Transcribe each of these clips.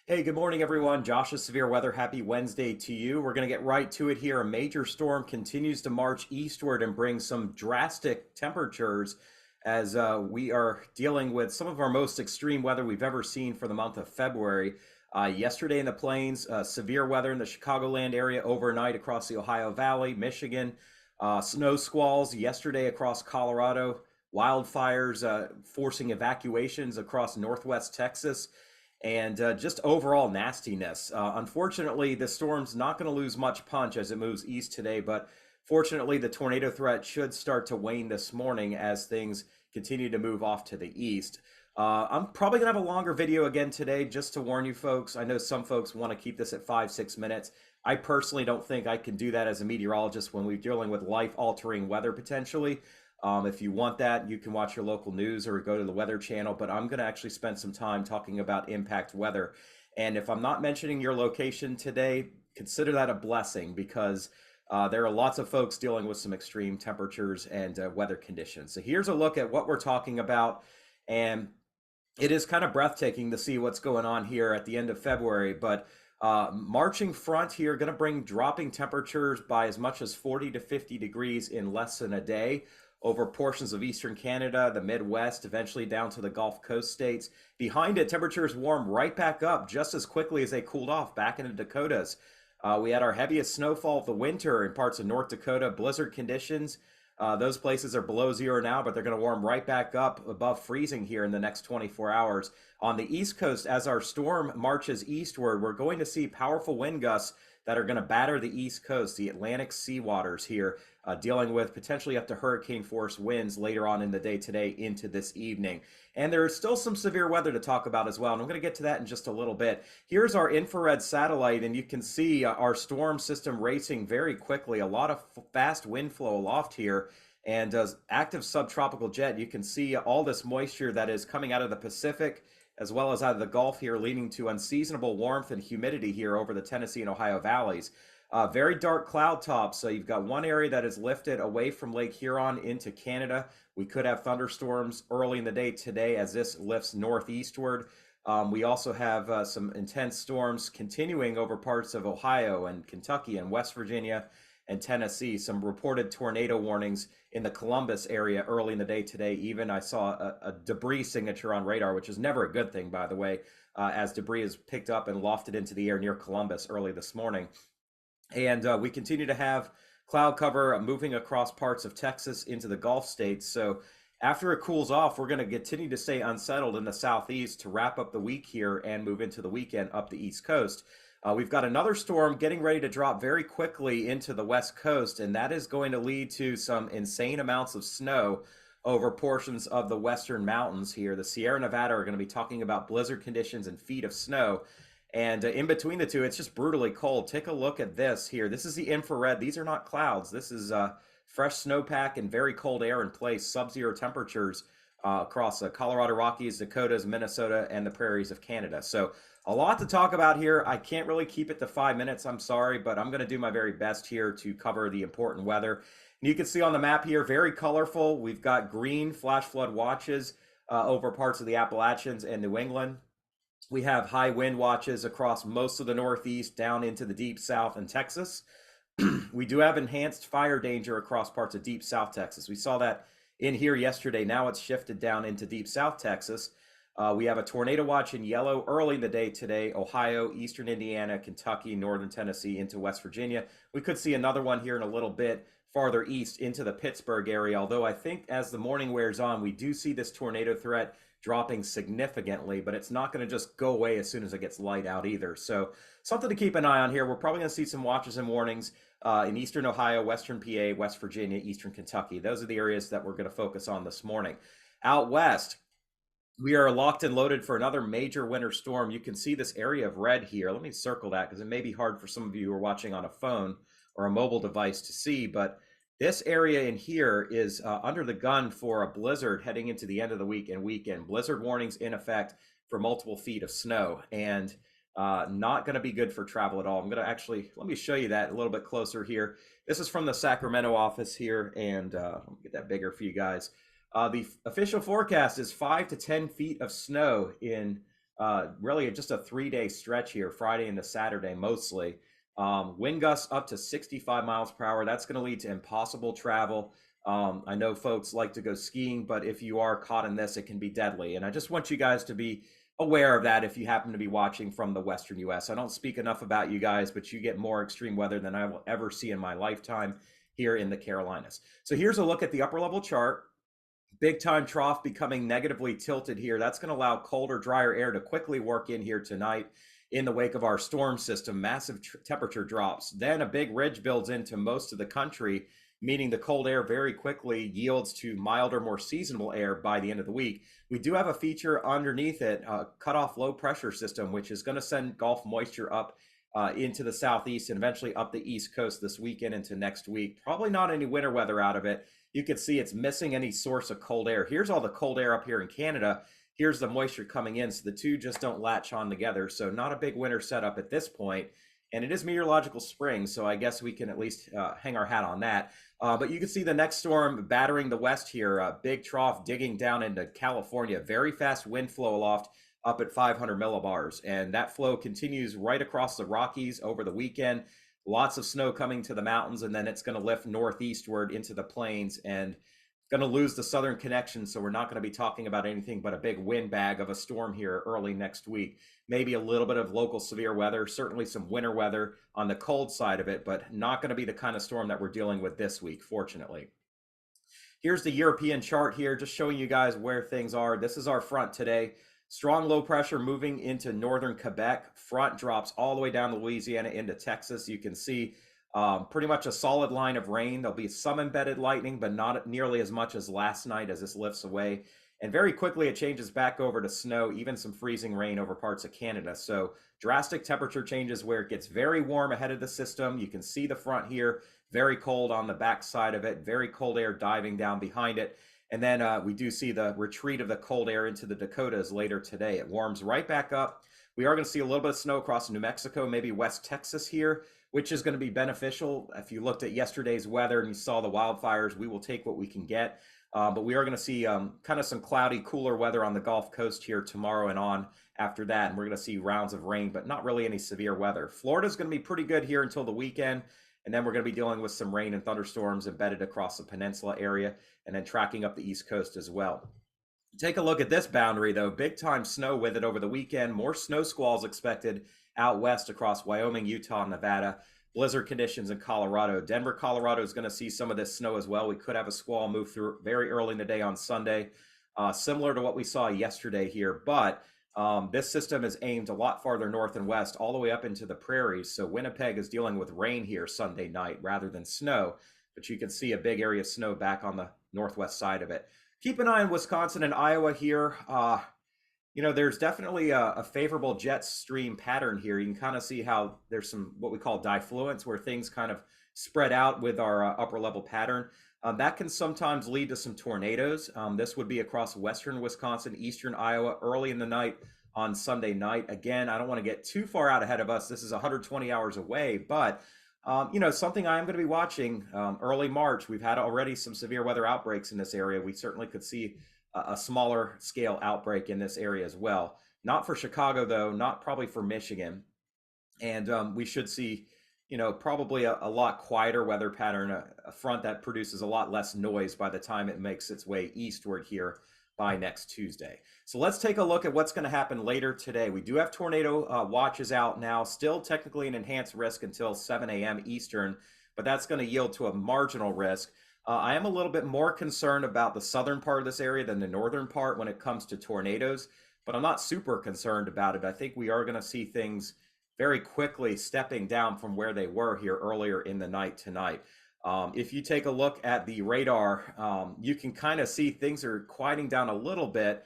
Hey, good morning, everyone. Josh's Severe Weather. Happy Wednesday to you. We're going to get right to it here. A major storm continues to march eastward and bring some drastic temperatures as we are dealing with some of our most extreme weather we've ever seen for the month of February. Yesterday in the plains, severe weather in the Chicagoland area overnight across the Ohio Valley, Michigan, snow squalls yesterday across Colorado, wildfires forcing evacuations across northwest Texas and just overall nastiness. Unfortunately, the storm's not going to lose much punch as it moves east today, but fortunately, the tornado threat should start to wane this morning as things continue to move off to the east. I'm probably going to have a longer video again today just to warn you folks. I know some folks want to keep this at 5, 6 minutes. I personally don't think I can do that as a meteorologist when we're dealing with life-altering weather potentially. If you want that, you can watch your local news or go to the Weather Channel, but I'm going to actually spend some time talking about impact weather. And if I'm not mentioning your location today, consider that a blessing because there are lots of folks dealing with some extreme temperatures and weather conditions. So here's a look at what we're talking about. And it is kind of breathtaking to see what's going on here at the end of February, but marching front here going to bring dropping temperatures by as much as 40 to 50 degrees in less than a day over portions of eastern Canada, the Midwest, eventually down to the Gulf Coast states. Behind it, temperatures warm right back up just as quickly as they cooled off back in the Dakotas. We had our heaviest snowfall of the winter in parts of North Dakota, blizzard conditions. Those places are below zero now, but they're going to warm right back up above freezing here in the next 24 hours. On the East Coast, as our storm marches eastward, we're going to see powerful wind gusts that are going to batter the East Coast, the Atlantic sea waters here, dealing with potentially up to hurricane force winds later on in the day today into this evening. And there is still some severe weather to talk about as well, and I'm going to get to that in just a little bit. Here's our infrared satellite, and you can see our storm system racing very quickly. A lot of fast wind flow aloft here. And active subtropical jet, you can see all this moisture that is coming out of the Pacific as well as out of the Gulf here, leading to unseasonable warmth and humidity here over the Tennessee and Ohio valleys. Very dark cloud tops. So you've got one area that is lifted away from Lake Huron into Canada. We could have thunderstorms early in the day today as this lifts northeastward. We also have some intense storms continuing over parts of Ohio and Kentucky and West Virginia and Tennessee. Some reported tornado warnings in the Columbus area early in the day today. Even I saw a debris signature on radar, which is never a good thing, by the way, as debris is picked up and lofted into the air near Columbus early this morning. And we continue to have cloud cover moving across parts of Texas into the Gulf states. So after it cools off, we're going to continue to stay unsettled in the southeast to wrap up the week here and move into the weekend up the East Coast. We've got another storm getting ready to drop very quickly into the West Coast, and that is going to lead to some insane amounts of snow over portions of the western mountains here. The Sierra Nevada are going to be talking about blizzard conditions and feet of snow. And in between the two, it's just brutally cold. Take a look at this here. This is the infrared. These are not clouds. This is fresh snowpack and very cold air in place, sub-zero temperatures across the Colorado Rockies, Dakotas, Minnesota, and the prairies of Canada. So a lot to talk about here. I can't really keep it to 5 minutes, I'm sorry, but I'm going to do my very best here to cover the important weather. And you can see on the map here, very colorful. We've got green flash flood watches over parts of the Appalachians and New England. We have high wind watches across most of the Northeast down into the deep South and Texas. We do have enhanced fire danger across parts of deep South Texas. We saw that in here yesterday. Now it's shifted down into deep South Texas. We have a tornado watch in yellow early in the day today, Ohio, eastern Indiana, Kentucky, northern Tennessee into West Virginia. We could see another one here in a little bit farther east into the Pittsburgh area, although I think as the morning wears on, we do see this tornado threat dropping significantly, but it's not going to just go away as soon as it gets light out either. So something to keep an eye on here. We're probably going to see some watches and warnings in eastern Ohio, western PA, West Virginia, eastern Kentucky. Those are the areas that we're going to focus on this morning. Out west, we are locked and loaded for another major winter storm. You can see this area of red here. Let me circle that because it may be hard for some of you who are watching on a phone or a mobile device to see, but this area in here is under the gun for a blizzard heading into the end of the week and weekend. Blizzard warnings in effect for multiple feet of snow and not going to be good for travel at all. I'm going to actually, let me show you that a little bit closer here. This is from the Sacramento office here, and let me get that bigger for you guys. The official forecast is 5 to 10 feet of snow in really just a 3 day stretch here, Friday into Saturday mostly. Wind gusts up to 65 miles per hour. That's going to lead to impossible travel. I know folks like to go skiing, but if you are caught in this, it can be deadly. And I just want you guys to be aware of that if you happen to be watching from the Western US. I don't speak enough about you guys, but you get more extreme weather than I will ever see in my lifetime here in the Carolinas. So here's a look at the upper level chart. Big time trough becoming negatively tilted here. That's going to allow colder, drier air to quickly work in here tonight in the wake of our storm system. Massive temperature drops. Then a big ridge builds into most of the country, meaning the cold air very quickly yields to milder, more seasonable air by the end of the week. We do have a feature underneath it, cut off low pressure system, which is going to send Gulf moisture up into the southeast and eventually up the east coast this weekend into next week. Probably not any winter weather out of it. You can see it's missing any source of cold air. Here's all the cold air up here in Canada. Here's the moisture coming in. So the two just don't latch on together. So not a big winter setup at this point. And it is meteorological spring, so I guess we can at least hang our hat on that. But you can see the next storm battering the west here. Big trough digging down into California. Very fast wind flow aloft up at 500 millibars. And that flow continues right across the Rockies over the weekend. Lots of snow coming to the mountains, and then it's going to lift northeastward into the plains and going to lose the southern connection. So we're not going to be talking about anything but a big wind bag of a storm here early next week. Maybe a little bit of local severe weather, certainly some winter weather on the cold side of it, but not going to be the kind of storm that we're dealing with this week, fortunately. Here's the European chart here, just showing you guys where things are. This is our front today. Strong low pressure moving into northern Quebec. Front drops all the way down to Louisiana into Texas. You can see pretty much a solid line of rain. There'll be some embedded lightning, but not nearly as much as last night as this lifts away. And very quickly it changes back over to snow, even some freezing rain over parts of Canada. So drastic temperature changes where it gets very warm ahead of the system. You can see the front here, very cold on the back side of it, very cold air diving down behind it. And then we do see the retreat of the cold air into the Dakotas later today. It warms right back up. We are going to see a little bit of snow across New Mexico, maybe West Texas here, which is going to be beneficial. If you looked at yesterday's weather and you saw the wildfires, we will take what we can get. But we are going to see kind of some cloudy, cooler weather on the Gulf Coast here tomorrow and on after that. And we're going to see rounds of rain, but not really any severe weather. Florida's going to be pretty good here until the weekend. And then we're going to be dealing with some rain and thunderstorms embedded across the peninsula area and then tracking up the East Coast as well. Take a look at this boundary, though. Big time snow with it over the weekend. More snow squalls expected out west across Wyoming, Utah, and Nevada. Blizzard conditions in Colorado. Denver, Colorado is going to see some of this snow as well. We could have a squall move through very early in the day on Sunday, similar to what we saw yesterday here. But this system is aimed a lot farther north and west, all the way up into the prairies. So Winnipeg is dealing with rain here Sunday night rather than snow. But you can see a big area of snow back on the northwest side of it. Keep an eye on Wisconsin and Iowa here. There's definitely a favorable jet stream pattern here. You can kind of see how there's some what we call diffluence, where things kind of spread out with our upper level pattern. That can sometimes lead to some tornadoes. This would be across western Wisconsin, eastern Iowa, early in the night on Sunday night. Again, I don't want to get too far out ahead of us. This is 120 hours away, but something I am going to be watching early March. We've had already some severe weather outbreaks in this area. We certainly could see a smaller scale outbreak in this area as well. Not for Chicago, though, not probably for Michigan. And we should see, probably a lot quieter weather pattern, a front that produces a lot less noise by the time it makes its way eastward here by next Tuesday. So let's take a look at what's going to happen later today. We do have tornado watches out now, still technically an enhanced risk until 7 a.m. Eastern, but that's going to yield to a marginal risk. I am a little bit more concerned about the southern part of this area than the northern part when it comes to tornadoes, but I'm not super concerned about it. I think we are going to see things very quickly stepping down from where they were here earlier in the night tonight. If you take a look at the radar, you can kind of see things are quieting down a little bit.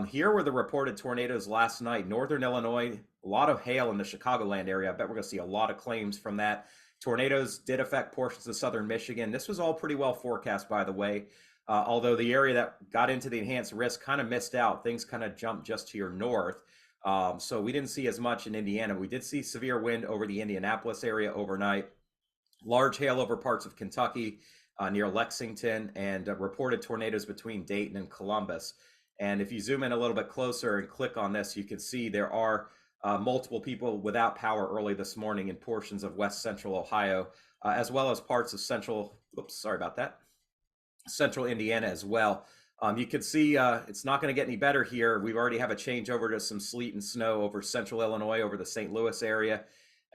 Here were the reported tornadoes last night. Northern Illinois, a lot of hail in the Chicagoland area. I bet we're going to see a lot of claims from that. Tornadoes did affect portions of southern Michigan. This was all pretty well forecast, by the way. Although the area that got into the enhanced risk kind of missed out. Things kind of jumped just to your north. So we didn't see as much in Indiana. We did see severe wind over the Indianapolis area overnight. Large hail over parts of Kentucky near Lexington, and reported tornadoes between Dayton and Columbus. And if you zoom in a little bit closer and click on this, you can see there are multiple people without power early this morning in portions of west central Ohio, as well as parts of central, oops, sorry about that, central Indiana as well. You can see it's not going to get any better here. We already have a change over to some sleet and snow over central Illinois, over the St. Louis area,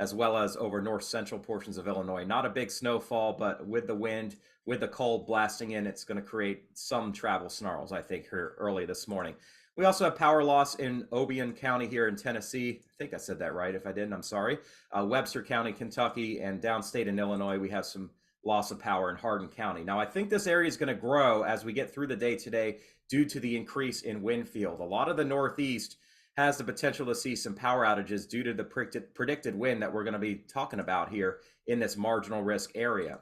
as well as over north central portions of Illinois. Not a big snowfall, but with the wind, with the cold blasting in, it's going to create some travel snarls, I think, here early this morning. We also have power loss in Obion County here in Tennessee. I think I said that right. If I didn't, I'm sorry. Webster County, Kentucky, and downstate in Illinois, we have some loss of power in Hardin County. Now, I think this area is going to grow as we get through the day today due to the increase in wind field. A lot of the Northeast has the potential to see some power outages due to the predicted wind that we're going to be talking about here in this marginal risk area.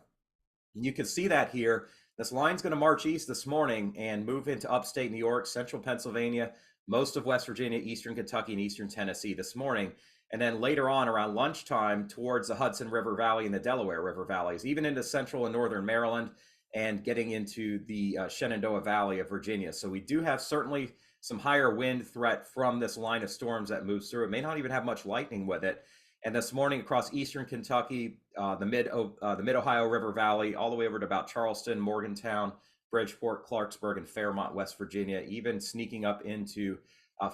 And you can see that here. This line's going to march east this morning and move into upstate New York, central Pennsylvania, most of West Virginia, eastern Kentucky, and eastern Tennessee this morning. And then later on around lunchtime towards the Hudson River Valley and the Delaware River Valleys, even into central and northern Maryland and getting into the Shenandoah Valley of Virginia. So we do have certainly some higher wind threat from this line of storms that moves through. It may not even have much lightning with it. And this morning across eastern Kentucky, the mid-Ohio River Valley, all the way over to about Charleston, Morgantown, Bridgeport, Clarksburg, and Fairmont, West Virginia, even sneaking up into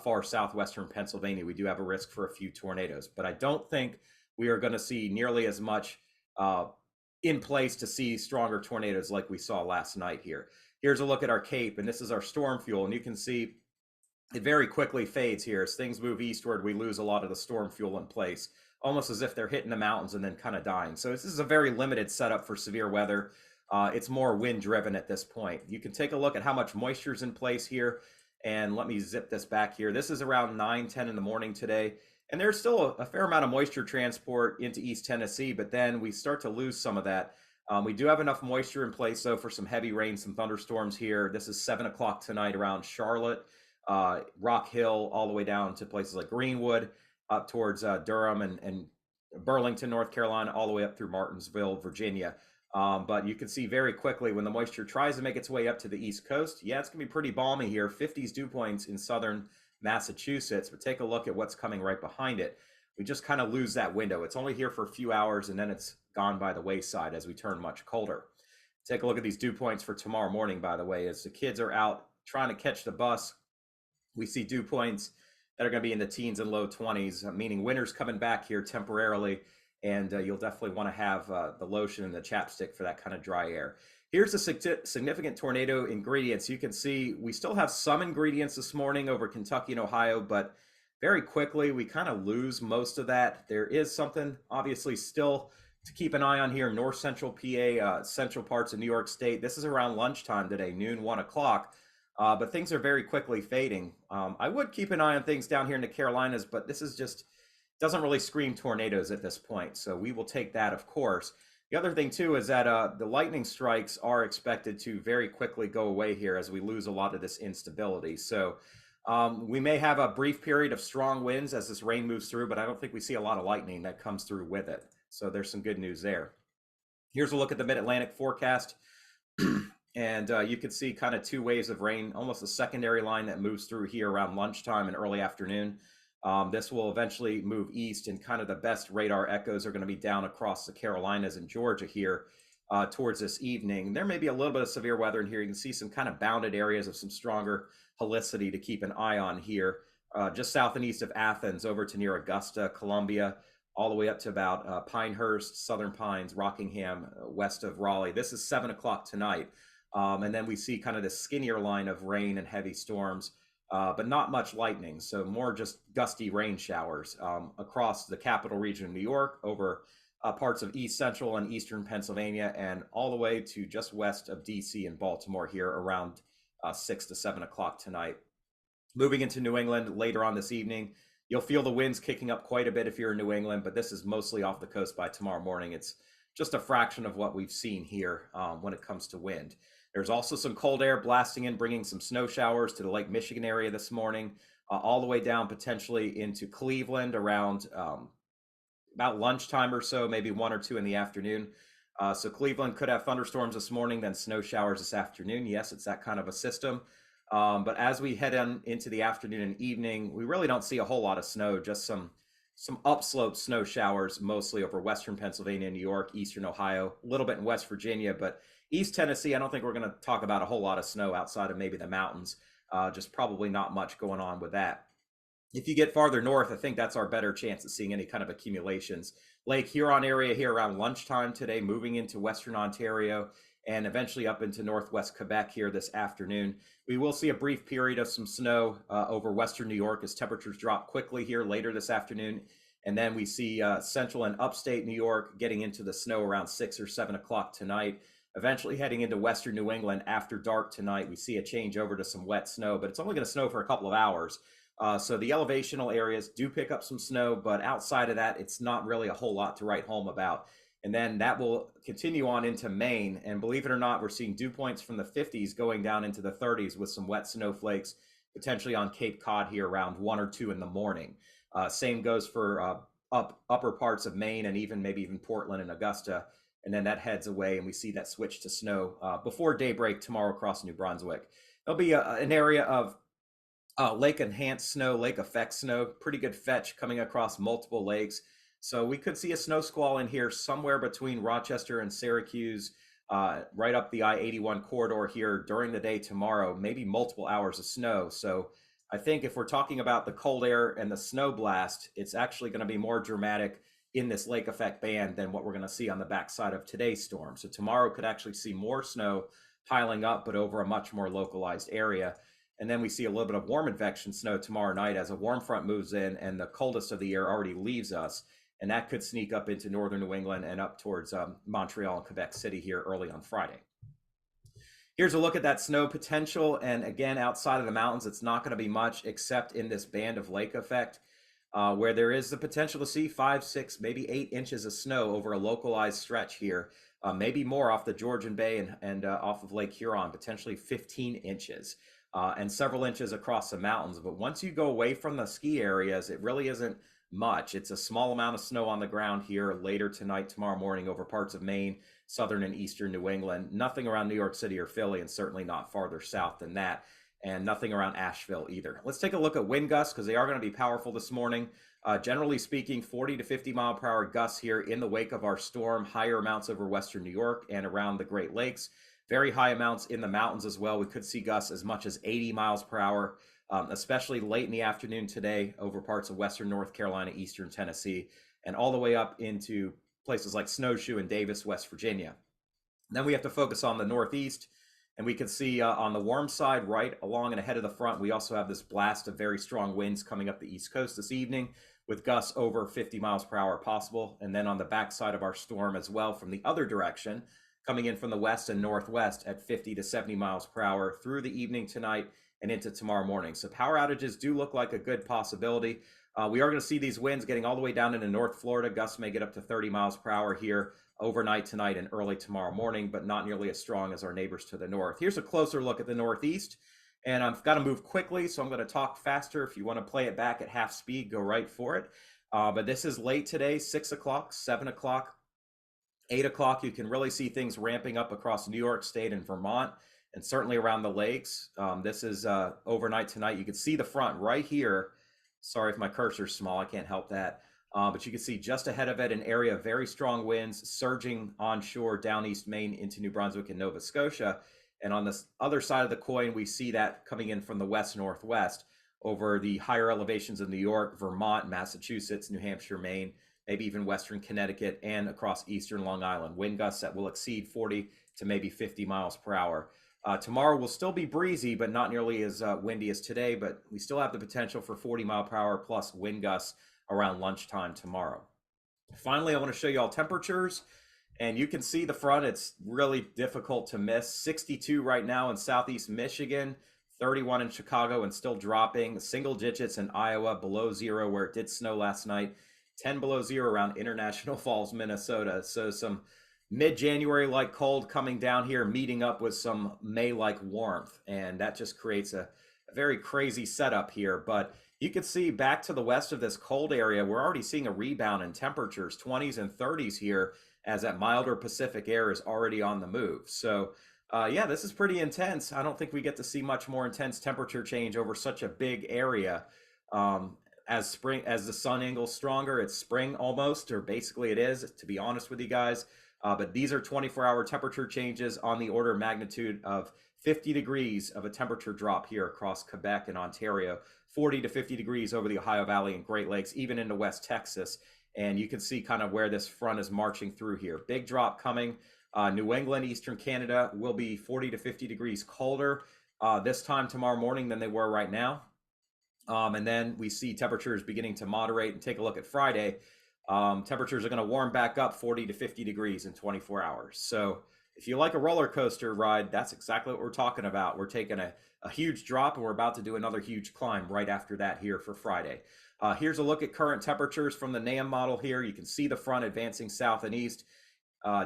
far southwestern Pennsylvania, we do have a risk for a few tornadoes. But I don't think we are going to see nearly as much in place to see stronger tornadoes like we saw last night here. Here's a look at our Cape, and this is our storm fuel, and you can see it very quickly fades here. As things move eastward, we lose a lot of the storm fuel in place, almost as if they're hitting the mountains and then kind of dying. So this is a very limited setup for severe weather. It's more wind driven at this point. You can take a look at how much moisture is in place here. And let me zip this back here. This is around 9-10 in the morning today. And there's still a fair amount of moisture transport into East Tennessee, but then we start to lose some of that. We do have enough moisture in place, though, for some heavy rain, some thunderstorms here. This is 7 o'clock tonight around Charlotte, Rock Hill, all the way down to places like Greenwood, up towards Durham and Burlington, North Carolina, all the way up through Martinsville, Virginia. But you can see very quickly when the moisture tries to make its way up to the East Coast, yeah, it's going to be pretty balmy here, 50s dew points in southern Massachusetts, but take a look at what's coming right behind it. We just kind of lose that window. It's only here for a few hours, and then it's gone by the wayside as we turn much colder. Take a look at these dew points for tomorrow morning, by the way. As the kids are out trying to catch the bus, we see dew points that are going to be in the teens and low 20s, meaning winter's coming back here temporarily. And you'll definitely want to have the lotion and the chapstick for that kind of dry air. Here's the significant tornado ingredients. You can see we still have some ingredients this morning over Kentucky and Ohio, but very quickly we kind of lose most of that. There is something obviously still to keep an eye on here, north central PA, central parts of New York State. This is around lunchtime today, noon, 1 o'clock. But things are very quickly fading. I would keep an eye on things down here in the Carolinas, but this is just doesn't really scream tornadoes at this point. So we will take that, of course. The other thing, too, is that the lightning strikes are expected to very quickly go away here as we lose a lot of this instability. So we may have a brief period of strong winds as this rain moves through, but I don't think we see a lot of lightning that comes through with it. So there's some good news there. Here's a look at the Mid-Atlantic forecast. And you can see kind of two waves of rain, almost a secondary line that moves through here around lunchtime and early afternoon. This will eventually move east, and kind of the best radar echoes are going to be down across the Carolinas and Georgia here towards this evening. There may be a little bit of severe weather in here. You can see some kind of bounded areas of some stronger helicity to keep an eye on here, just south and east of Athens over to near Augusta, Columbia, all the way up to about Pinehurst, Southern Pines, Rockingham, west of Raleigh. This is 7 o'clock tonight. And then we see kind of this skinnier line of rain and heavy storms, but not much lightning. So more just gusty rain showers across the capital region of New York, over parts of east central and eastern Pennsylvania, and all the way to just west of DC and Baltimore here around 6 to 7 o'clock tonight. Moving into New England later on this evening, you'll feel the winds kicking up quite a bit if you're in New England, but this is mostly off the coast by tomorrow morning. It's just a fraction of what we've seen here when it comes to wind. There's also some cold air blasting in, bringing some snow showers to the Lake Michigan area this morning, all the way down potentially into Cleveland around about lunchtime or so, maybe 1 or 2 in the afternoon. So Cleveland could have thunderstorms this morning, then snow showers this afternoon. Yes, it's that kind of a system. But as we head on into the afternoon and evening, we really don't see a whole lot of snow, just some upslope snow showers, mostly over western Pennsylvania, New York, eastern Ohio, a little bit in West Virginia, but East Tennessee, I don't think we're going to talk about a whole lot of snow outside of maybe the mountains. Just probably not much going on with that. If you get farther north, I think that's our better chance of seeing any kind of accumulations. Lake Huron area here around lunchtime today, moving into Western Ontario and eventually up into Northwest Quebec here this afternoon. We will see a brief period of some snow over Western New York as temperatures drop quickly here later this afternoon. And then we see central and upstate New York getting into the snow around 6 or 7 o'clock tonight. Eventually heading into Western New England after dark tonight, we see a change over to some wet snow, but it's only going to snow for a couple of hours. So the elevational areas do pick up some snow, but outside of that, it's not really a whole lot to write home about. And then that will continue on into Maine. And believe it or not, we're seeing dew points from the 50s going down into the 30s with some wet snowflakes, potentially on Cape Cod here around 1 or 2 in the morning. Same goes for upper parts of Maine and maybe even Portland and Augusta. And then that heads away and we see that switch to snow before daybreak tomorrow across New Brunswick. There'll be an area of lake enhanced snow, lake effect snow, pretty good fetch coming across multiple lakes. So we could see a snow squall in here somewhere between Rochester and Syracuse, right up the I-81 corridor here during the day tomorrow, maybe multiple hours of snow. So I think if we're talking about the cold air and the snow blast, it's actually going to be more dramatic in this lake effect band than what we're going to see on the backside of today's storm. So tomorrow could actually see more snow piling up, but over a much more localized area. And then we see a little bit of warm advection snow tomorrow night as a warm front moves in and the coldest of the year already leaves us. And that could sneak up into northern New England and up towards Montreal and Quebec City here early on Friday. Here's a look at that snow potential. And again, outside of the mountains, it's not going to be much except in this band of lake effect, where there is the potential to see 5, 6, maybe 8 inches of snow over a localized stretch here. Maybe more off the Georgian Bay and off of Lake Huron, potentially 15 inches. And several inches across the mountains. But once you go away from the ski areas, it really isn't much. It's a small amount of snow on the ground here later tonight, tomorrow morning over parts of Maine, southern and eastern New England. Nothing around New York City or Philly, and certainly not farther south than that. And nothing around Asheville either. Let's take a look at wind gusts because they are going to be powerful this morning. Generally speaking, 40 to 50 mile per hour gusts here in the wake of our storm, higher amounts over western New York and around the Great Lakes. Very high amounts in the mountains as well. We could see gusts as much as 80 miles per hour, especially late in the afternoon today over parts of western North Carolina, eastern Tennessee, and all the way up into places like Snowshoe and Davis, West Virginia. Then we have to focus on the northeast, and we can see on the warm side, right along and ahead of the front, we also have this blast of very strong winds coming up the east coast this evening with gusts over 50 miles per hour possible. And then on the backside of our storm as well from the other direction, coming in from the west and northwest at 50 to 70 miles per hour through the evening tonight and into tomorrow morning. So power outages do look like a good possibility. We are going to see these winds getting all the way down into North Florida. Gusts may get up to 30 miles per hour here overnight tonight and early tomorrow morning, but not nearly as strong as our neighbors to the north. Here's a closer look at the northeast. And I've got to move quickly, so I'm going to talk faster. If you want to play it back at half speed, go right for it. But this is late today, 6 o'clock, 7 o'clock. 8 o'clock, you can really see things ramping up across New York State and Vermont, and certainly around the lakes. This is overnight tonight. You can see the front right here. Sorry if my cursor's small, I can't help that. But you can see just ahead of it an area of very strong winds surging onshore down East Maine into New Brunswick and Nova Scotia. And on this other side of the coin, we see that coming in from the west-northwest over the higher elevations of New York, Vermont, Massachusetts, New Hampshire, Maine, maybe even western Connecticut and across eastern Long Island. Wind gusts that will exceed 40 to maybe 50 miles per hour. Tomorrow will still be breezy, but not nearly as windy as today, but we still have the potential for 40 mile per hour plus wind gusts around lunchtime tomorrow. Finally, I want to show you all temperatures, and you can see the front. It's really difficult to miss. 62 right now in southeast Michigan, 31 in Chicago and still dropping, single digits in Iowa, below zero where it did snow last night. 10 below zero around International Falls, Minnesota. So some mid-January-like cold coming down here, meeting up with some May-like warmth. And that just creates a very crazy setup here. But you can see back to the west of this cold area, we're already seeing a rebound in temperatures, 20s and 30s here, as that milder Pacific air is already on the move. So Yeah, this is pretty intense. I don't think we get to see much more intense temperature change over such a big area. Um, as the sun angles stronger, it's spring almost, or basically it is, to be honest with you guys. But these are 24-hour temperature changes on the order of magnitude of 50 degrees of a temperature drop here across Quebec and Ontario, 40 to 50 degrees over the Ohio Valley and Great Lakes, even into West Texas. And you can see kind of where this front is marching through here. Big drop coming. New England, Eastern Canada will be 40 to 50 degrees colder this time tomorrow morning than they were right now. And then we see temperatures beginning to moderate. And take a look at Friday. Temperatures are going to warm back up 40 to 50 degrees in 24 hours. So if you like a roller coaster ride, that's exactly what we're talking about. We're taking a huge drop and we're about to do another huge climb right after that here for Friday. Here's a look at current temperatures from the NAM model here. You can see the front advancing south and east.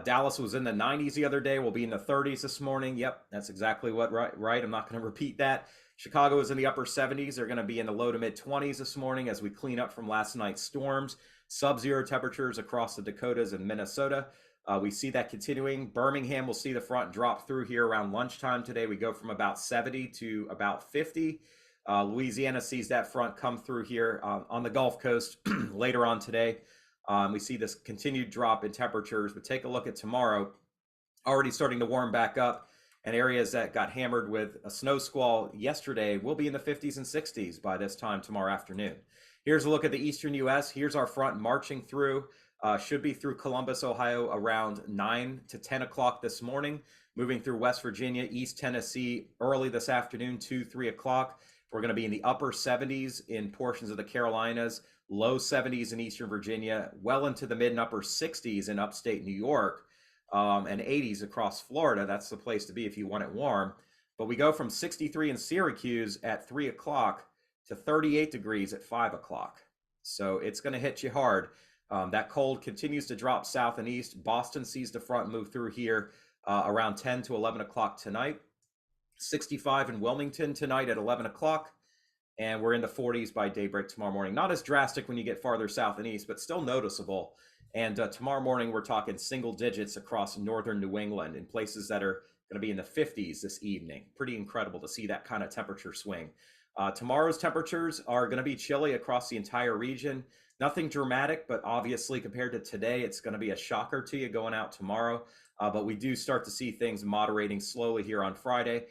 Dallas was in the 90s the other day. We'll be in the 30s this morning. Yep, that's exactly what right. I'm not going to repeat that. Chicago is in the upper 70s. They're going to be in the low to mid 20s this morning as we clean up from last night's storms. Sub-zero temperatures across the Dakotas and Minnesota. We see that continuing. Birmingham will see the front drop through here around lunchtime today. We go from about 70 to about 50. Louisiana sees that front come through here on the Gulf Coast later on today. We see this continued drop in temperatures, but take a look at tomorrow, already starting to warm back up, and areas that got hammered with a snow squall yesterday will be in the 50s and 60s by this time tomorrow afternoon. Here's a look at the eastern U.S. Here's our front marching through. Should be through Columbus, Ohio around 9 to 10 o'clock this morning, moving through West Virginia, East Tennessee early this afternoon, 2, 3 o'clock. We're going to be in the upper 70s in portions of the Carolinas, low 70s in Eastern Virginia, well into the mid and upper 60s in upstate New York, and 80s across Florida. That's the place to be if you want it warm. But we go from 63 in Syracuse at 3 o'clock to 38 degrees at 5 o'clock. So it's going to hit you hard. That cold continues to drop south and east. Boston sees the front move through here around 10 to 11 o'clock tonight. 65 in Wilmington tonight at 11 o'clock. And we're in the 40s by daybreak tomorrow morning. Not as drastic when you get farther south and east, but still noticeable. And tomorrow morning, we're talking single digits across northern New England in places that are going to be in the 50s this evening. Pretty incredible to see that kind of temperature swing. Tomorrow's temperatures are going to be chilly across the entire region. Nothing dramatic, but obviously compared to today, it's going to be a shocker to you going out tomorrow. But we do start to see things moderating slowly here on Friday.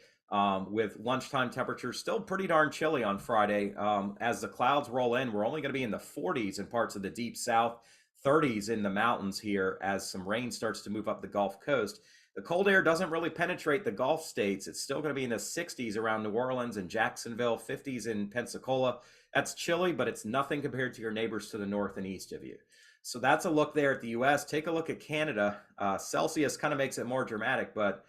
With lunchtime temperatures still pretty darn chilly on Friday. As the clouds roll in, we're only going to be in the 40s in parts of the deep south, 30s in the mountains here as some rain starts to move up the Gulf Coast. The cold air doesn't really penetrate the Gulf states. It's still going to be in the 60s around New Orleans and Jacksonville, 50s in Pensacola. That's chilly, but it's nothing compared to your neighbors to the north and east of you. So that's a look there at the U.S. Take a look at Canada. Celsius kind of makes it more dramatic, but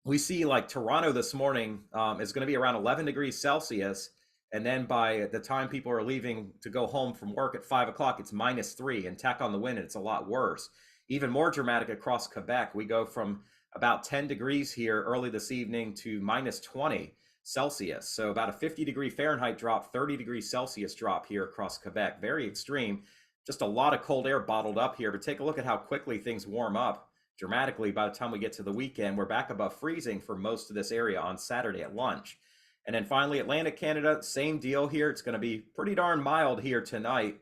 we see like Toronto this morning is going to be around 11 degrees Celsius. And then by the time people are leaving to go home from work at 5 o'clock, it's -3 and tack on the wind, and it's a lot worse. Even more dramatic across Quebec. We go from about 10 degrees here early this evening to -20 Celsius. So about a 50-degree Fahrenheit drop, 30 degrees Celsius drop here across Quebec. Very extreme. Just a lot of cold air bottled up here. But take a look at how quickly things warm up dramatically. By the time we get to the weekend, we're back above freezing for most of this area on Saturday at lunch. And then finally, Atlantic Canada, same deal here. It's going to be pretty darn mild here tonight.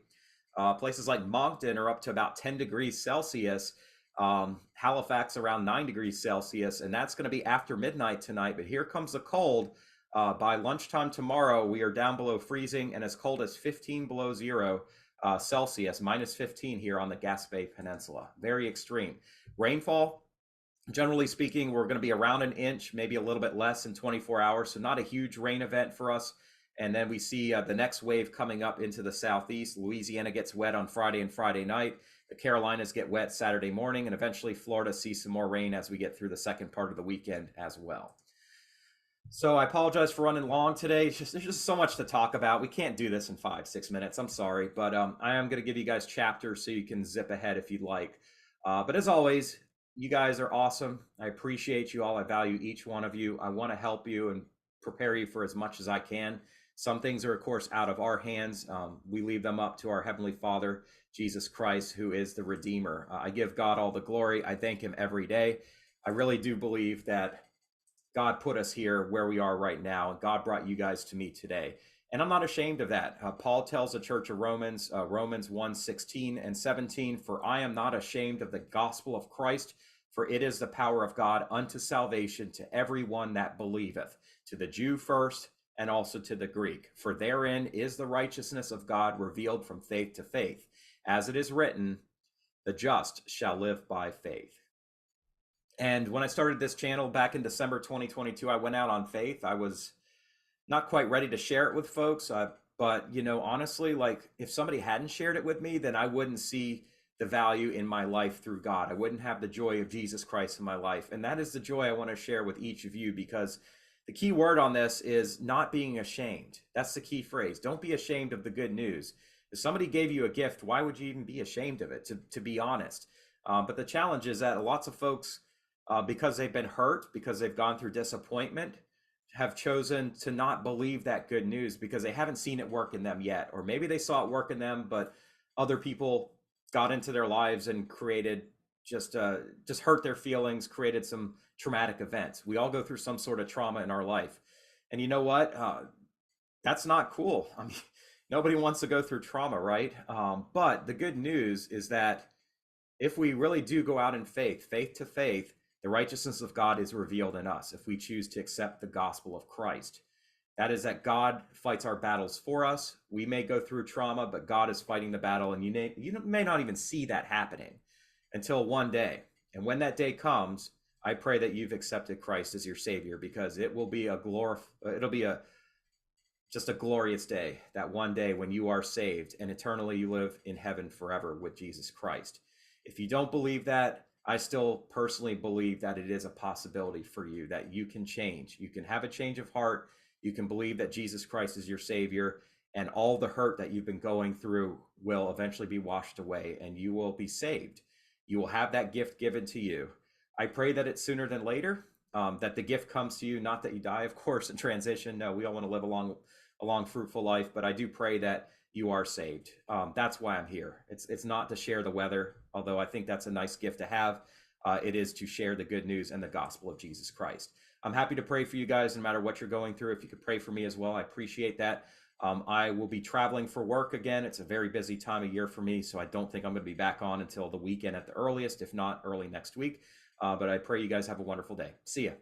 Places like Moncton are up to about 10 degrees Celsius. Halifax around 9 degrees Celsius. And that's going to be after midnight tonight. But here comes the cold. By lunchtime tomorrow, we are down below freezing and as cold as 15 below zero Celsius, -15 here on the Gaspé Peninsula. Very extreme. Rainfall, generally speaking, we're going to be around an inch, maybe a little bit less in 24 hours. So not a huge rain event for us. And then we see the next wave coming up into the southeast. Louisiana gets wet on Friday and Friday night. The Carolinas get wet Saturday morning. And eventually Florida sees some more rain as we get through the second part of the weekend as well. So I apologize for running long today. There's just so much to talk about. We can't do this in 5-6 minutes. I'm sorry. But I am going to give you guys chapters so you can zip ahead if you'd like. But as always, you guys are awesome. I appreciate you all. I value each one of you. I want to help you and prepare you for as much as I can. Some things are, of course, out of our hands. We leave them up to our Heavenly Father, Jesus Christ, who is the Redeemer. I give God all the glory. I thank Him every day. I really do believe that God put us here where we are right now, and God brought you guys to me today. And I'm not ashamed of that. Paul tells the church of Romans, Romans 1:16 and 17, for I am not ashamed of the gospel of Christ, for it is the power of God unto salvation to everyone that believeth, to the Jew first, and also to the Greek. For therein is the righteousness of God revealed from faith to faith. As it is written, the just shall live by faith. And when I started this channel back in December 2022, I went out on faith. I was not quite ready to share it with folks. But, honestly, like if somebody hadn't shared it with me, then I wouldn't see the value in my life through God. I wouldn't have the joy of Jesus Christ in my life. And that is the joy I want to share with each of you, because the key word on this is not being ashamed. That's the key phrase. Don't be ashamed of the good news. If somebody gave you a gift, why would you even be ashamed of it, to be honest? But the challenge is that lots of folks, because they've been hurt, because they've gone through disappointment, have chosen to not believe that good news because they haven't seen it work in them yet. Or maybe they saw it work in them, but other people got into their lives and created just hurt their feelings, created some traumatic events. We all go through some sort of trauma in our life. And you know what? That's not cool. I mean, nobody wants to go through trauma, right? But the good news is that if we really do go out in faith, faith to faith, the righteousness of God is revealed in us if we choose to accept the gospel of Christ. That is that God fights our battles for us. We may go through trauma, but God is fighting the battle, and you may not even see that happening until one day. And when that day comes, I pray that you've accepted Christ as your Savior, because it will be just a glorious day, that one day when you are saved and eternally you live in heaven forever with Jesus Christ. If you don't believe that, I still personally believe that it is a possibility for you, that you can change. You can have a change of heart. You can believe that Jesus Christ is your Savior, and all the hurt that you've been going through will eventually be washed away, and you will be saved. You will have that gift given to you. I pray that it's sooner than later, that the gift comes to you, not that you die, of course, in transition. No, we all want to live a long, fruitful life, but I do pray that you are saved. That's why I'm here. It's not to share the weather, although I think that's a nice gift to have. It is to share the good news and the gospel of Jesus Christ. I'm happy to pray for you guys no matter what you're going through. If you could pray for me as well, I appreciate that. I will be traveling for work again. It's a very busy time of year for me, so I don't think I'm going to be back on until the weekend at the earliest, if not early next week. But I pray you guys have a wonderful day. See ya.